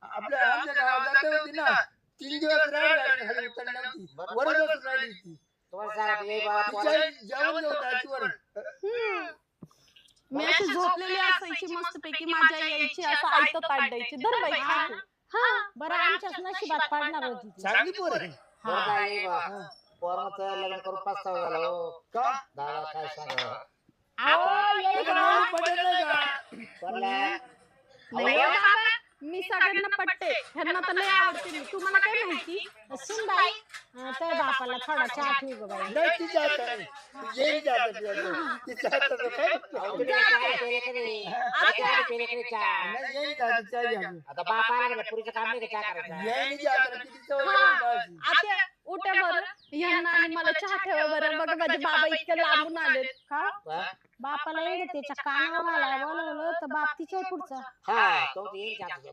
आपल्या आमच्या गावात जाते होती ना 3 दिवस राहिली खाली उतर नव्हती वर बसून राहिली ती तुम्हाला सांगितले बाबा तिच्या जेवण जेवण दाचीवर मी अशी झोपलेली असायची मस्तपैकी मजा यायची असं आयतं ताट द्यायची धर बाई खा तू. बरं आमच्याच नशिबात पडणार होती ती. चांगली पोर आहे बरं काय पोराचं लग्न करून पस्तावा झाला हो का दादा काय सांगा अहो, येई त्याचं बा. नाव पटेल नाही का पडला नाही हो बाबा, मी सगळ्यांना पटते ह्यांना तर लय आवडते मी. तुम्हाला काय माहिती सुनबाई त्या बापाला थोडा चहा ठेव गं बाई. नाही तिच्या हाताने येईल जातं तिच्या हाताचं काय तुम्ही काय पेले का नाही? काय पेले का नाही चहा? नाही येईल जातं चहा घ्या आता बाप आला का पुरीचं काम नाही का चहा करायचं येईल जातं किती चव आता उठ्या बरं ह्यांना आणि मला चहा ठेवा बरं. बघा माझे बाबा इतके लांबून आलेत. का बापाला येईल त्याच्या कानावर आला बोलवलं तर बाप तिच्या पुढचा हा तो येईल चहा